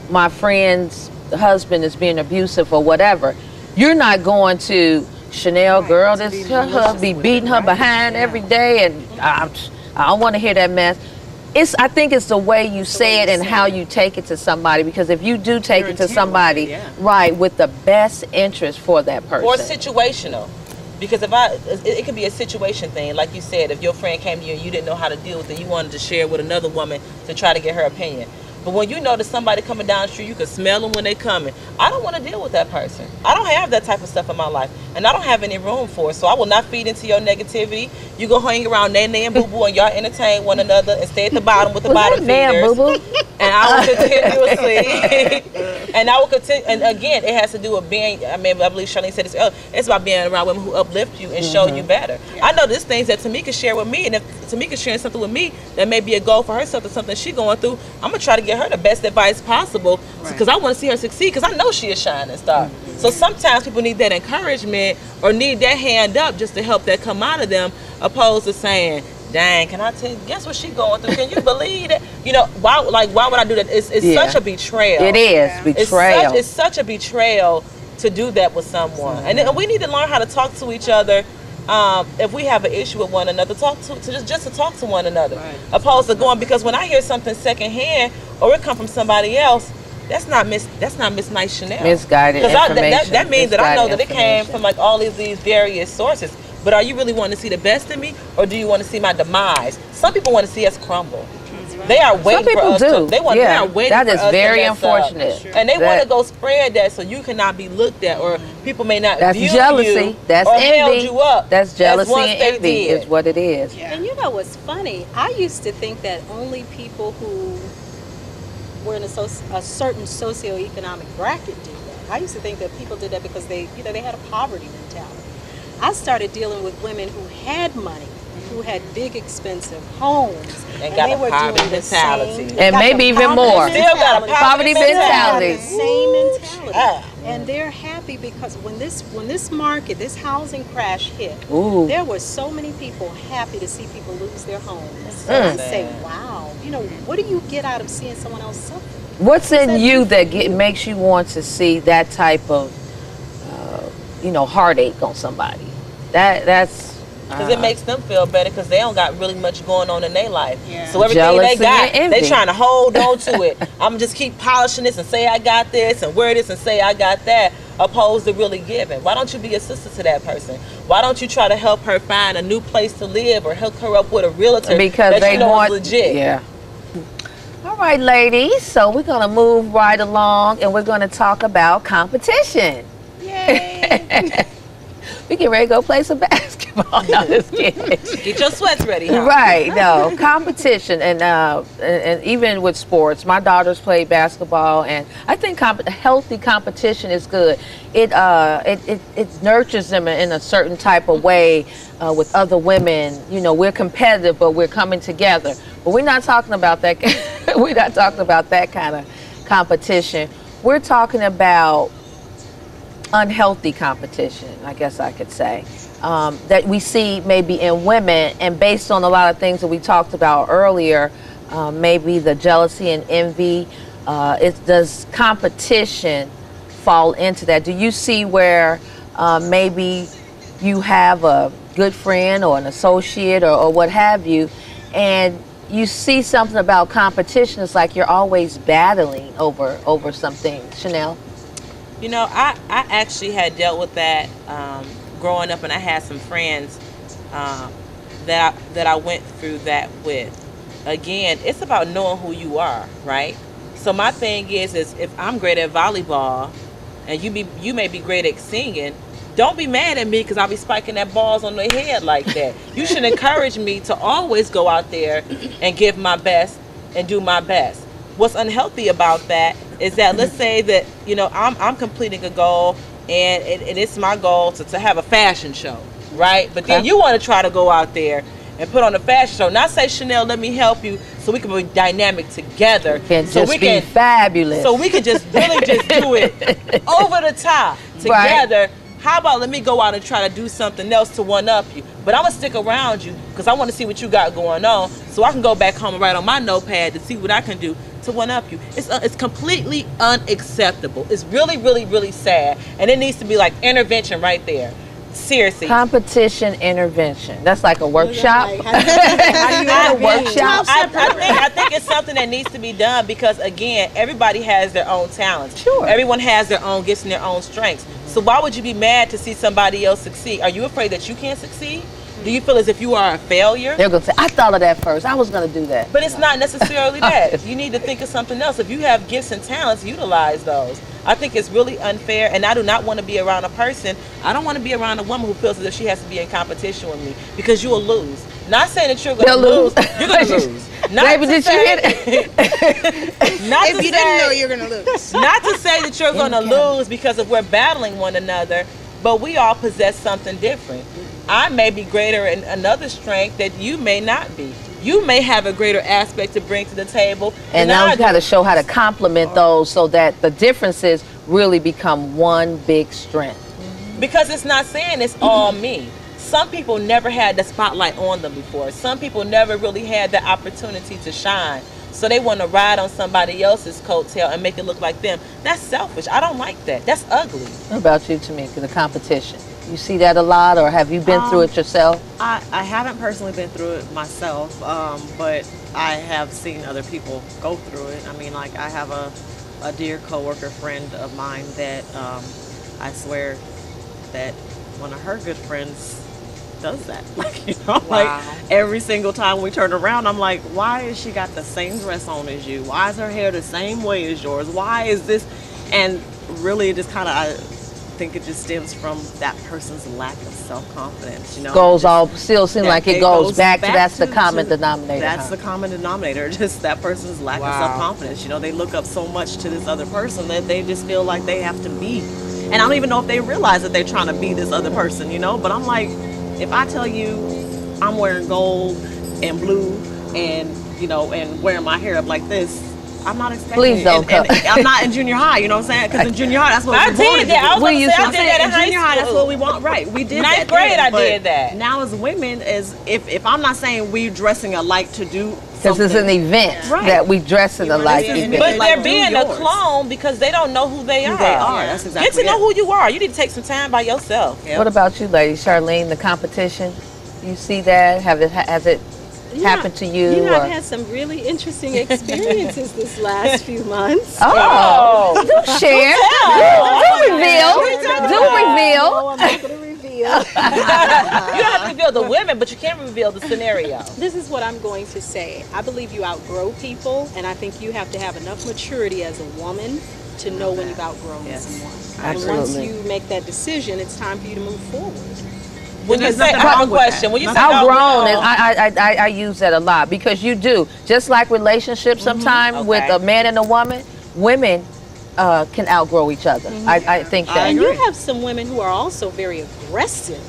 My friend's husband is being abusive or whatever. You're not going to, Chanel, girl, this her husband be beating her behind every day, and I don't want to hear that mess. I think it's the way you say it and how you take it to somebody, because if you do take it to somebody, with the best interest for that person.
Or situational. Because it could be a situation thing. Like you said, if your friend came to you and you didn't know how to deal with it, you wanted to share with another woman to try to get her opinion. But when you know that somebody coming down the street, you can smell them when they coming. I don't want to deal with that person. I don't have that type of stuff in my life, and I don't have any room for it. So I will not feed into your negativity. You go hang around Nene and Boo Boo, and y'all entertain one another and stay at the bottom with the bottom feeders.
Boo Boo?
And I will continuously, and I will continue. And again, it has to do with being. I believe Charlene said this earlier. It's about being around women who uplift you and show you better. I know there's things that Tamika share with me, and if Tamika's sharing something with me that may be a goal for herself or something she's going through, I'm gonna try to get her the best advice possible, because I want to see her succeed, because I know she is shining star. So sometimes people need that encouragement or need that hand up just to help that come out of them, opposed to saying, dang, can I tell you, guess what she going through? Can you believe it? Why would I do that? It's such a betrayal.
It is betrayal.
It's such a betrayal to do that with someone. And we need to learn how to talk to each other. If we have an issue with one another, just to talk to one another, opposed to going, because when I hear something secondhand or it come from somebody else, that's not Miss Nice Chanel.
Misguided information.
That means that I know that it came from like all of these various sources. But are you really wanting to see the best in me, or do you want to see my demise? Some people want to see us crumble. They are waiting
Some people
for us
do.
to. They are waiting
that
for
is
us
very
to mess up.
unfortunate.
And they want
That-
to go spread that so you cannot be looked at, or people may not
That's
view
jealousy.
you
That's
or
envy.
held you up.
That's jealousy
once
and
they
envy
did.
is what it is.
Yeah.
And you know what's funny? I used to think that only people who were in a certain socioeconomic bracket did that. I used to think that people did that because they had a poverty mentality. I started dealing with women who had money, who had big expensive homes,
And got
they
a
were
poverty
doing the
mentality.
same.
And
got
maybe
the
even
poverty
more.
Still got a
Poverty mentality.
The same mentality.
Ah.
And they're happy because when this market, this housing crash hit,
Ooh.
there were so many people happy to see people lose their homes.
Mm.
And I say, wow, what do you get out of seeing someone else suffer?
What's in you that makes you want to see that type of, heartache on somebody? That's
Because it makes them feel better because they don't got really much going on in their life.
Yeah.
So everything
Jealousy
they got,
and
they
envy.
trying to hold on to it. I'm just keep polishing this and say I got this and wear this and say I got that, opposed to really giving. Why don't you be a sister to that person? Why don't you try to help her find a new place to live or hook her up with a realtor
because
that
they
you know
want
is legit?
Yeah. All right, ladies. So we're gonna move right along, and we're gonna talk about competition.
Yay.
We get ready to go play some basketball. No, just kidding.
Get your sweats ready, huh?
Right, no, competition, and even with sports, my daughters play basketball, and I think healthy competition is good. It nurtures them in a certain type of way with other women. We're competitive, but we're coming together. But we're not talking about that. We're not talking about that kind of competition. We're talking about unhealthy competition, I guess I could say, that we see maybe in women, and based on a lot of things that we talked about earlier, maybe the jealousy and envy, does competition fall into that? Do you see where maybe you have a good friend or an associate or what have you, and you see something about competition, it's like you're always battling over something? Chanel?
I actually had dealt with that growing up, and I had some friends that I went through that with. Again, it's about knowing who you are, right? So my thing is if I'm great at volleyball and you may be great at singing, don't be mad at me because I'll be spiking that balls on the head like that. You should encourage me to always go out there and give my best and do my best. What's unhealthy about that is that, let's say that I'm completing a goal and it's my goal to have a fashion show, right? But then you want to try to go out there and put on a fashion show. Not say, Chanel, let me help you so we can be dynamic together.
So we can be fabulous.
So we can just really just do it over the top together. Right. How about let me go out and try to do something else to one-up you? But I'm going to stick around you because I want to see what you got going on so I can go back home and write on my notepad to see what I can do to one-up you. It's completely unacceptable. It's really, really, really sad. And it needs to be like intervention right there. Seriously.
Competition intervention. That's like a workshop.
I think it's something that needs to be done because, again, everybody has their own talents.
Sure.
Everyone has their own gifts and their own strengths. So why would you be mad to see somebody else succeed? Are you afraid that you can't succeed? Do you feel as if you are a failure?
They're going to say, I thought of that first. I was going to do that.
But it's not necessarily that. You need to think of something else. If you have gifts and talents, utilize those. I think it's really unfair, and I do not want to be around a person. I don't want to be around a woman who feels as if she has to be in competition with me because you will lose. Not saying that you're going to lose. You're going to lose.
Baby, did you hear it?
If you didn't know, you're going to lose.
Not to say that you're going to lose because if we're battling one another, but we all possess something different. I may be greater in another strength that you may not be. You may have a greater aspect to bring to the table.
And now you got to show how to complement those so that the differences really become one big strength.
Because it's not saying it's all me. Some people never had the spotlight on them before. Some people never really had the opportunity to shine. So they want to ride on somebody else's coattail and make it look like them. That's selfish. I don't like that. That's ugly.
What about you, Tamika, the competition? You see that a lot, or have you been through it yourself?
I haven't personally been through it myself, but I have seen other people go through it. I mean, like, I have a dear coworker friend of mine that I swear that one of her good friends does that. Like, you know, like every single time we turn around, I'm like, why is she got the same dress on as you? Why is her hair the same way as yours? Why is this? And really, it just kind of, I think it just stems from that person's lack of self-confidence, you know.
Still seems like it goes back to, that's the common denominator.
That's the common denominator, just that person's lack of self-confidence. You know, they look up so much to this other person that they just feel like they have to be. And I don't even know if they realize that they're trying to be this other person, you know. But I'm like, if I tell you I'm wearing gold and blue and, you know, and wearing my hair up like this, I'm not expecting.
Please don't
and I'm not in junior high, you know what I'm saying? Because in junior high, that's what
I
we
did
wanted
that. I
to
was
do.
gonna say, I did that in high
junior high, that's what we want. Right, we did
Ninth
that.
grade,
then,
I
but
did that.
Now as women, as if I'm not saying we dressing alike to do
because it's an event that we dress in alike.
But they're being a clone because they don't know who they are.
They are. That's exactly.
Get to know who you are. You need to take some time by yourself.
Yep.
What about you, lady Charlene? The competition, you see that? Has it happened to you?
You know, I've had some really interesting experiences this last few months.
Oh, do share. Do reveal.
No, I'm not going to reveal.
You don't have to reveal the women, but you can reveal the scenario.
This is what I'm going to say. I believe you outgrow people, and I think you have to have enough maturity as a woman to know when you've outgrown someone.
Absolutely.
And once you make that decision, it's time for you to move forward.
When you say, I have a question. When you say
outgrown, I use that a lot because you do. Just like relationships sometimes with a man and a woman, women can outgrow each other. I think that.
And you have some women who are also very aggressive.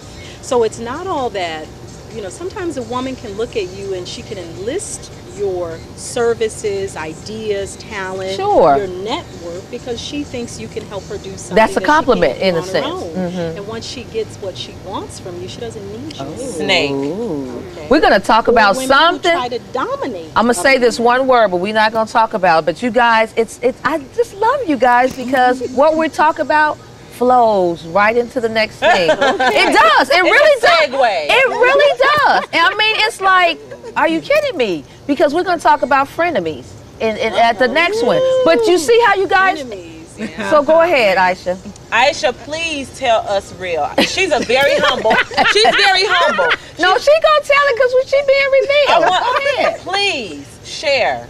So it's not all that, you know, sometimes a woman can look at you and she can enlist your services, ideas, talent, your network, because she thinks you can help her do something.
That's a compliment in a sense.
And once she gets what she wants from you, she doesn't need you.
Snake.
Okay. We're going to talk about something.
Try to dominate.
I'm going to say this one word, but we're not going to talk about it. But you guys, I just love you guys because what we're talking about flows right into the next thing. It does. It really does. It really does. And I mean, it's like, are you kidding me? Because we're going to talk about frenemies at the next one. But you see how you guys. So go ahead, Aisha.
Aisha, please tell us real. She's a very humble. She's very humble.
No, she gonna tell it because she being revealed. Go ahead.
Please share.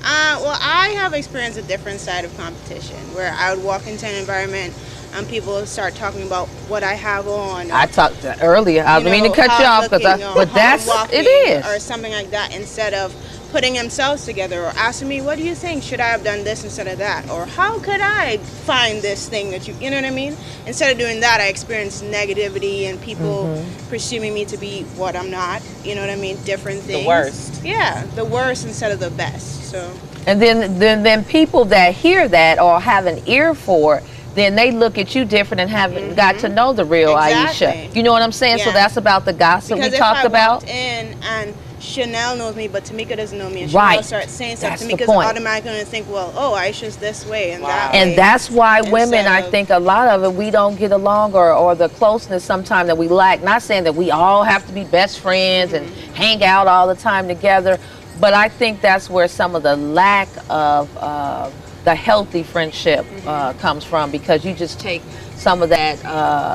Well, I have experienced a different side of competition where I would walk into an environment and people would start talking about what I have on.
I talked earlier. I didn't mean to cut you off, but that's it is.
Or something like that, instead of putting themselves together or asking me, what do you think? Should I have done this instead of that? Or how could I find this thing that you know what I mean? Instead of doing that, I experienced negativity and people perceiving me to be what I'm not. You know what I mean? Different things.
The worst.
Yeah, the worst instead of the best. So.
And then people that hear that or have an ear for it, then they look at you different and haven't got to know the real Aisha. You know what I'm saying? Yeah. So that's about the gossip
because
we talked about.
Walked in and Chanel knows me, but Tamika doesn't know me, and Chanel starts saying stuff. Tamika's automatically going to think, well, oh, Aisha's this way and that way.
And that's why women, I think a lot of it, we don't get along or the closeness sometimes that we lack. Not saying that we all have to be best friends and hang out all the time together, but I think that's where some of the lack of the healthy friendship comes from, because you just take some of that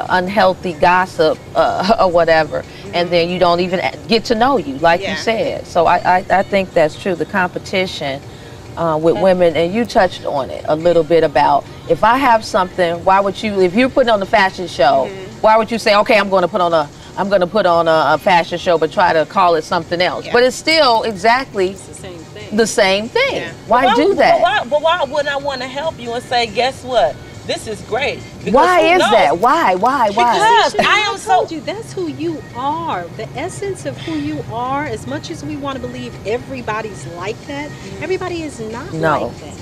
unhealthy gossip or whatever, and then you don't even get to know you, like you said. So I think that's true. The competition with women, and you touched on it a little bit about, if I have something, why would you, if you're putting on a fashion show, why would you say, okay, I'm going to put on a fashion show, but try to call it something else? But it's still exactly the same thing. Yeah. Why do that?
But why wouldn't I want to help you and say, guess what? This is great. Because
why is that? Why?
Because I am
told you, that's who you are. The essence of who you are, as much as we want to believe everybody's like that, everybody is not like that.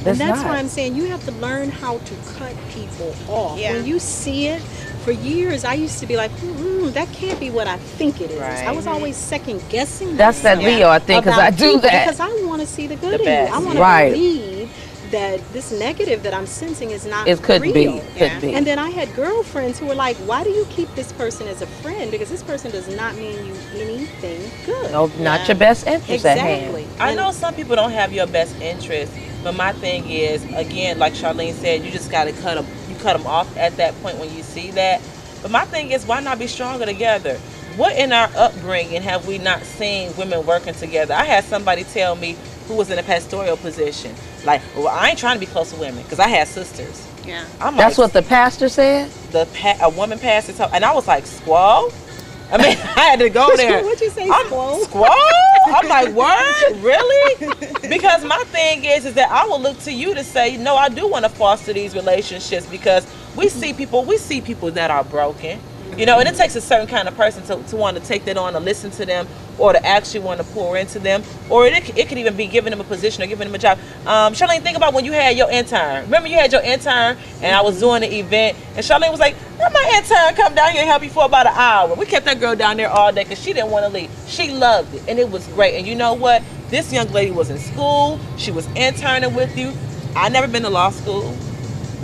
And that's why I'm saying you have to learn how to cut people off. Yeah. When you see it, for years I used to be like, that can't be what I think it is. Right. I was always second guessing.
That's that Leo, I think, because I do that.
Because I want to see the good in you. I want to believe that this negative that I'm sensing is not real.
Could be.
And then I had girlfriends who were like, why do you keep this person as a friend? Because this person does not mean you anything good.
No, not your best interest at hand.
I know some people don't have your best interest, but my thing is, again, like Charlene said, you just got to cut them off at that point when you see that. But my thing is, why not be stronger together? what in our upbringing have we not seen women working together? I had somebody tell me who was in a pastoral position, like, well, I ain't trying to be close to women because I had sisters.
Yeah.
I'm
That's
like,
what the pastor said?
a woman pastor told, and I was like, squall? I mean, I had to go there.
What'd you say, squall?
Squall? I'm like, word? Really? Because my thing is that I will look to you to say, no, I do want to foster these relationships, because we see people that are broken. You know, and it takes a certain kind of person to want to take that on, to listen to them, or to actually want to pour into them, or it could even be giving them a position or giving them a job. Charlene, think about when you had your intern. Remember you had your intern, and I was doing the event, and Charlene was like, let my intern come down here and help you for about an hour. We kept that girl down there all day because she didn't want to leave. She loved it, and it was great. And you know what? This young lady was in school. She was interning with you. I never been to law school.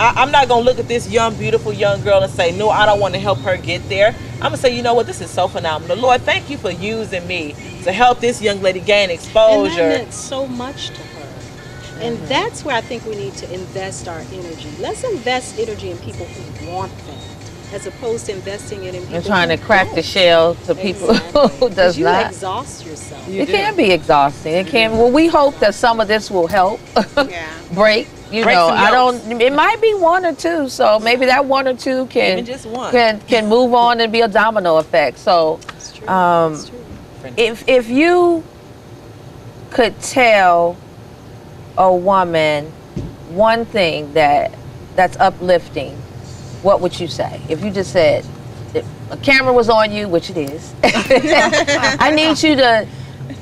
I'm not going to look at this young, beautiful young girl and say, no, I don't want to help her get there. I'm going to say, you know what, this is so phenomenal. Lord, thank you for using me to help this young lady gain exposure.
And that meant so much to her. And that's where I think we need to invest our energy. Let's invest energy in people who want that, as opposed to investing it in people
And trying
who
to crack
don't.
the shell to people who does
you
not.
exhaust yourself.
It can be exhausting. It can. Well, we hope that some of this will help
Yeah.
break. You
Break
know,
some
I
yokes.
don't. It might be one or two. So maybe that one or two can
Even just one.
can move on and be a domino effect. So,
It's true.
Um,
It's true.
if you could tell a woman one thing that's uplifting, what would you say? If you just said, if a camera was on you, which it is, I need you to.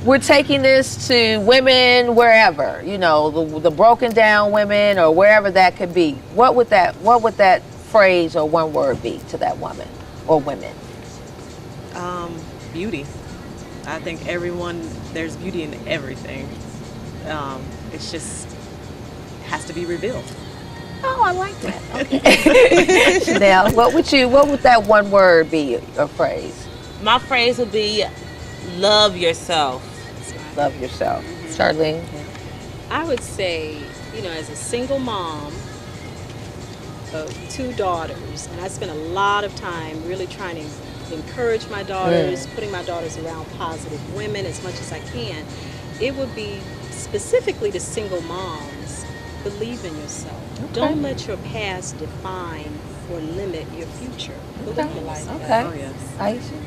We're taking this to women wherever, you know, the broken down women or wherever that could be. What would that phrase or one word be to that woman or women?
Beauty. I think there's beauty in everything. It's just has to be revealed.
Oh, I like that. Okay. Chanel, what would that one word be or phrase?
My phrase would be, love yourself.
Love yourself. Charlene?
I would say, you know, as a single mom of 2 daughters, and I spend a lot of time really trying to encourage my daughters, putting my daughters around positive women as much as I can, it would be specifically to single moms, believe in yourself.
Okay.
Don't let your past define or limit your future. Believe in yourself.
Okay.
Oh yes.
Aisha?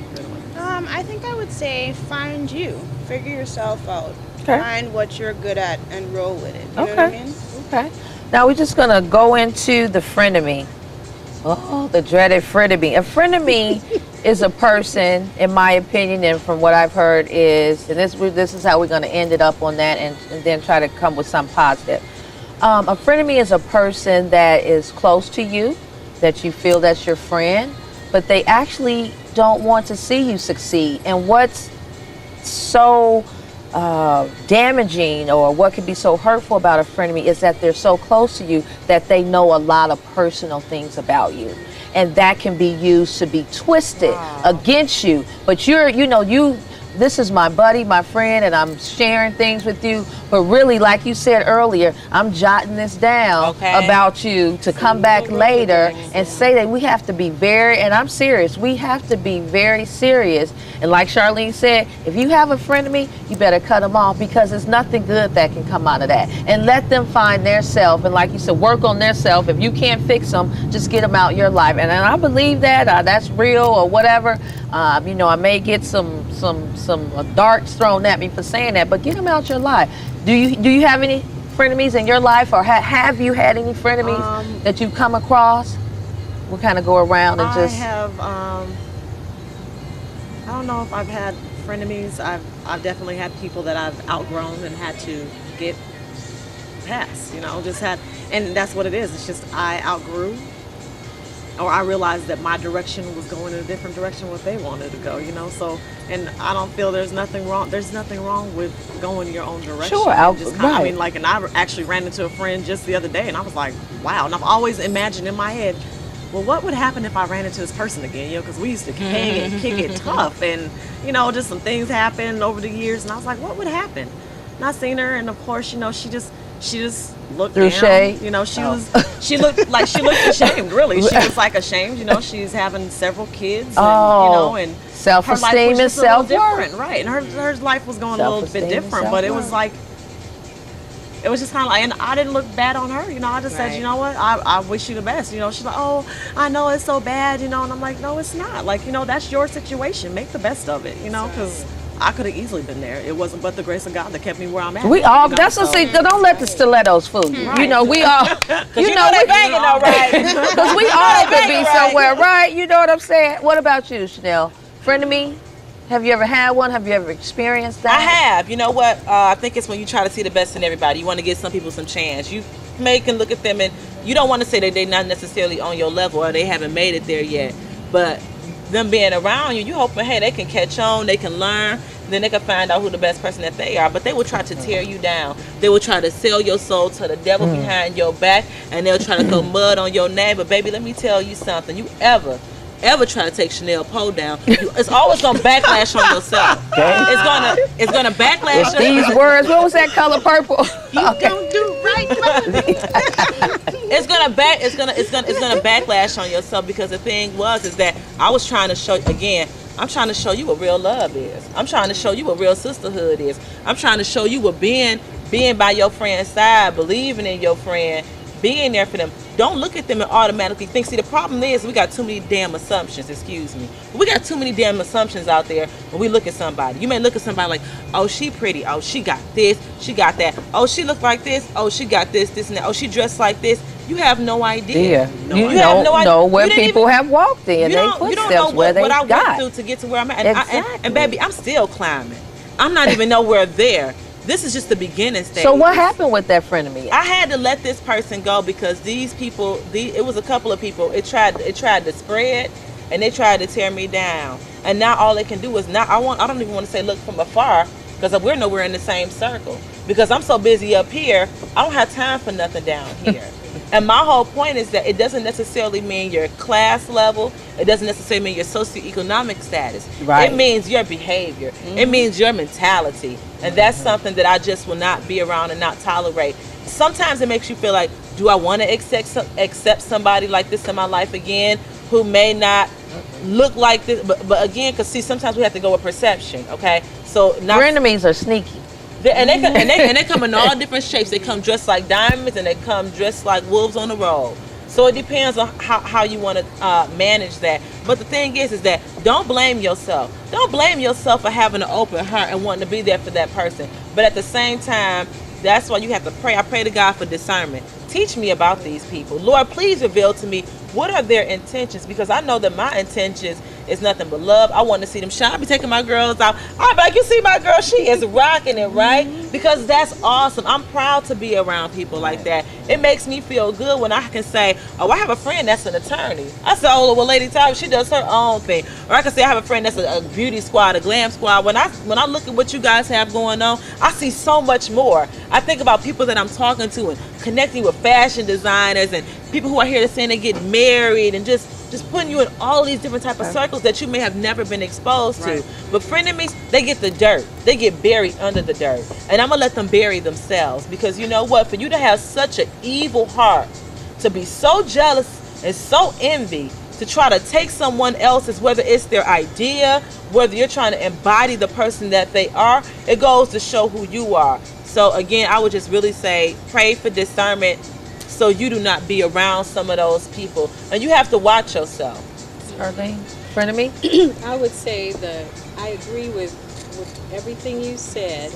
I think I would say find you. Figure yourself out.
Okay.
Find what you're good at and roll with it. You know what I
Okay.
mean?
Okay. Now we're just gonna go into the frenemy. Oh, the dreaded frenemy. A frenemy is a person, in my opinion, and from what I've heard is, and this is how we're gonna end it up on that, and then try to come with some positive. A frenemy is a person that is close to you, that you feel that's your friend, but they actually don't want to see you succeed. And what's so damaging, or what could be so hurtful about a frenemy, is that they're so close to you that they know a lot of personal things about you, and that can be used to be twisted against you. But this is my buddy, my friend, and I'm sharing things with you, but really, like you said earlier, I'm jotting this down about you to come back later and say that we have to be and I'm serious, we have to be very serious. And like Charlene said, if you have a friend of me, you better cut them off, because there's nothing good that can come out of that. And let them find their self, and like you said, work on their self. If you can't fix them, just get them out your life. And I believe that that's real or whatever. I may get some darts thrown at me for saying that, but get them out your life. Do you have any frenemies in your life, or have you had any frenemies that you've come across? We'll kind of go around and just.
I have. I don't know if I've had frenemies. I've definitely had people that I've outgrown and had to get past. And that's what it is. It's just I outgrew, or I realized that my direction was going in a different direction what they wanted to go. So, and I don't feel there's nothing wrong. There's nothing wrong with going your own direction.
Sure,
and and I actually ran into a friend just the other day, and I was like, wow. And I've always imagined in my head, well, what would happen if I ran into this person again? Because we used to hang and kick it tough, and just some things happened over the years, and I was like, what would happen? And I seen her, and of course, she she just looked
Through
down.
shade?
You know, she looked ashamed. Really, she was like ashamed. You know, she's having several kids. And,
Oh.
you know, and
Self-esteem
her life was
and
just a little
self-worth.
different, right? And her life was going a little
Self-esteem
bit
and
different, but it was
self-worth.
like. It was just kind of like, and I didn't look bad on her, you know. I just said,
Right.
you know what, I wish you the best. You know, she's like, oh, I know it's so bad, you know, and I'm like, no, it's not. Like, you know, that's your situation. Make the best of it, you know, because I could have easily been there. It wasn't but the grace of God that kept me where I'm at.
We all,
you know,
that's what,
so-
see, don't let the stilettos fool you. You know, we all,
You know they banging though, right?
because we all could be
Right.
somewhere, right? You know what I'm saying? What about you, Chanel? Frenemy? Have you ever had one? Have you ever experienced that?
I have. You know what? I think it's when you try to see the best in everybody. You want to give some people some chance. You can look at them and you don't want to say that they're not necessarily on your level or they haven't made it there yet. But them being around you, you hoping, hey, they can catch on, they can learn, then they can find out who the best person that they are. But they will try to tear you down. They will try to sell your soul to the devil behind your back, and they'll try to throw mud on your name. But baby, let me tell you something. You ever try to take Chanel Poe down, it's always gonna backlash on yourself. It's gonna backlash.
It's these words. What was that color? Purple.
You don't do right,
It's gonna backlash on yourself, because the thing is that I was trying to show, again, I'm trying to show you what real love is. I'm trying to show you what real sisterhood is. I'm trying to show you what being by your friend's side, believing in your friend, being there for them. Don't look at them and automatically think. See, the problem is we got too many damn assumptions, excuse me. We got too many damn assumptions out there when we look at somebody. You may look at somebody like, oh, she pretty. Oh, she got this. She got that. Oh, she look like this. Oh, she got this, this, and that. Oh, she dressed like this. You have no idea.
You
have no idea.
know where
You didn't
people have walked in.
you
They
don't know
footsteps where they
what I
got.
went through to get to where I'm at.
Exactly.
And baby, I'm still climbing. I'm not even nowhere there. This is just the beginning stage.
So what happened with that friend of me?
I had to let this person go because these people, it was a couple of people. It tried to spread, and they tried to tear me down. And now all they can do is I don't even want to say look from afar, because we're nowhere in the same circle. Because I'm so busy up here, I don't have time for nothing down here. And my whole point is that it doesn't necessarily mean your class level. It doesn't necessarily mean your socioeconomic status.
Right.
It means your behavior. It means your mentality. And that's something that I just will not be around and not tolerate. Sometimes it makes you feel like, do I want to accept somebody like this in my life again, who may not look like this? But again, because see, sometimes we have to go with perception, okay? So
Frenemies are sneaky.
They come in all different shapes. They come dressed like diamonds, and they come dressed like wolves on the road. So it depends on how you want to manage that. But the thing is that don't blame yourself. Don't blame yourself for having an open heart and wanting to be there for that person. But at the same time, that's why you have to pray. I pray to God for discernment. Teach me about these people. Lord, please reveal to me what are their intentions, because I know that my intentions is nothing but love. I want to see them shine. I be taking my girls out. I'm like, you see my girl, she is rocking it, right? Because that's awesome. I'm proud to be around people like that. It makes me feel good when I can say, oh, I have a friend that's an attorney. I say, oh, well, Lady Tyler, she does her own thing. Or I can say I have a friend that's a beauty squad, a glam squad. When I look at what you guys have going on, I see so much more. I think about people that I'm talking to and connecting with fashion designers and people who are here to saying they get married, and just putting you in all these different type of circles that you may have never been exposed to. But frenemies, they get the dirt. They get buried under the dirt. And I'm going to let them bury themselves, because you know what? For you to have such an evil heart, to be so jealous and so envy, to try to take someone else's, whether it's their idea, whether you're trying to embody the person that they are, it goes to show who you are. So again, I would just really say, pray for discernment, so you do not be around some of those people. And you have to watch yourself.
Charlene, frenemy?
I would say that I agree with everything you said.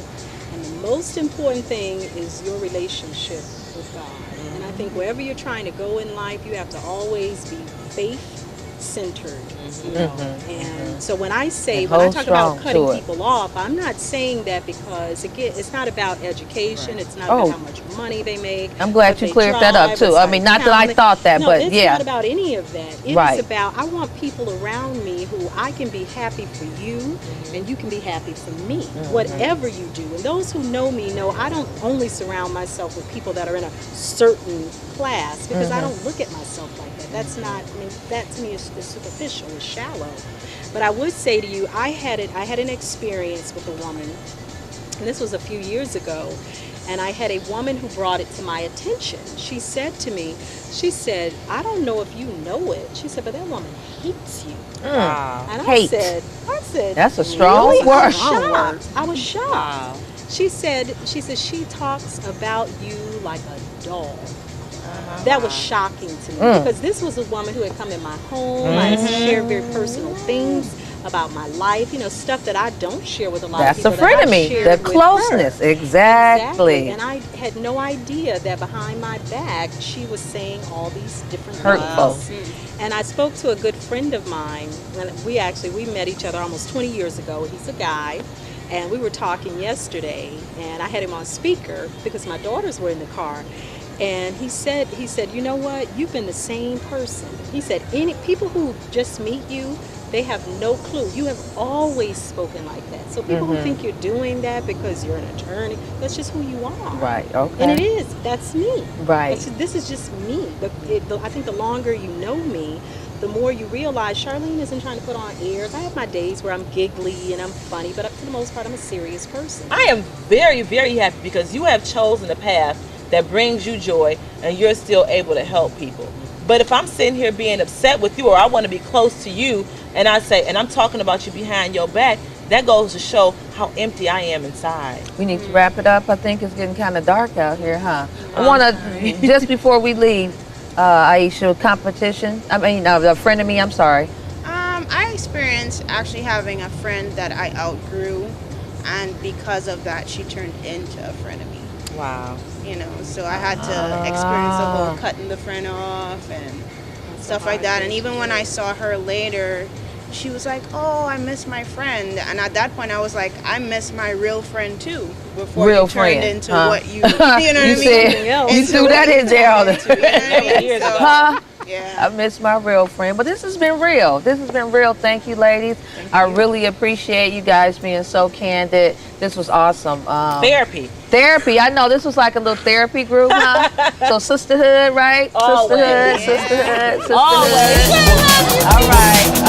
And the most important thing is your relationship with God. And I think wherever you're trying to go in life, you have to always be faith-centered. You know? And so when I talk about cutting people off, I'm not saying that because, again, it's not about education. It's not about how much money they make.
I'm glad you cleared that up too. I mean, not that I thought that,
no,
but
it's
yeah.
not about any of that. It's about, I want people around me who I can be happy for you, and you can be happy for me, whatever you do. And those who know me know I don't only surround myself with people that are in a certain class, because I don't look at myself like that. That's not, I mean, that to me is superficial, it's shallow. But I would say to you, I had an experience with a woman, and this was a few years ago, And I had a woman who brought it to my attention. She said to me, she said, I don't know if you know it. She said, but that woman hates you.
Wow.
And
Hate.
I said,
That's a strong
really?
word.
I was shocked.
Wow.
She said she talks about you like a dog. That was shocking to me because this was a woman who had come in my home. I had shared very personal things about my life, stuff that I don't share with a lot of
That's a
people. That I
frenemy.
shared
The
with
closeness.
her.
Exactly.
And I had no idea that behind my back she was saying all these different
Hurtful.
things. And I spoke to a good friend of mine, and we met each other almost 20 years ago. He's a guy. And we were talking yesterday, and I had him on speaker because my daughters were in the car. And he said, you know what? You've been the same person. He said, people who just meet you, they have no clue. You have always spoken like that. So people who think you're doing that because you're an attorney, that's just who you are.
Right. Okay.
And it is. That's me.
Right.
This is just me. I think the longer you know me, the more you realize Charlene isn't trying to put on airs. I have my days where I'm giggly and I'm funny, but for the most part, I'm a serious person.
I am very, very happy because you have chosen a path that brings you joy and you're still able to help people. But if I'm sitting here being upset with you or I want to be close to you and I say, and I'm talking about you behind your back, that goes to show how empty I am inside.
We need to wrap it up. I think it's getting kind of dark out here, huh? I want to, just before we leave, Aisha, the frenemy, I'm sorry.
I experienced actually having a friend that I outgrew, and because of that, she turned into a frenemy.
Wow.
So I had to experience the whole cutting the friend off and stuff like that. And even when I saw her later, she was like, oh, I miss my friend. And at that point, I was like, I miss my real friend too. Before
Real
you turned
friend,
into
huh?
what you know what I mean?
Said, you threw that in there.
Huh? Yeah.
I miss my real friend. But this has been real. Thank you, ladies. I really appreciate you guys being so candid. This was awesome. Therapy. I know this was like a little therapy group, huh? So sisterhood, right?
Always.
Sisterhood.
Always.
All right.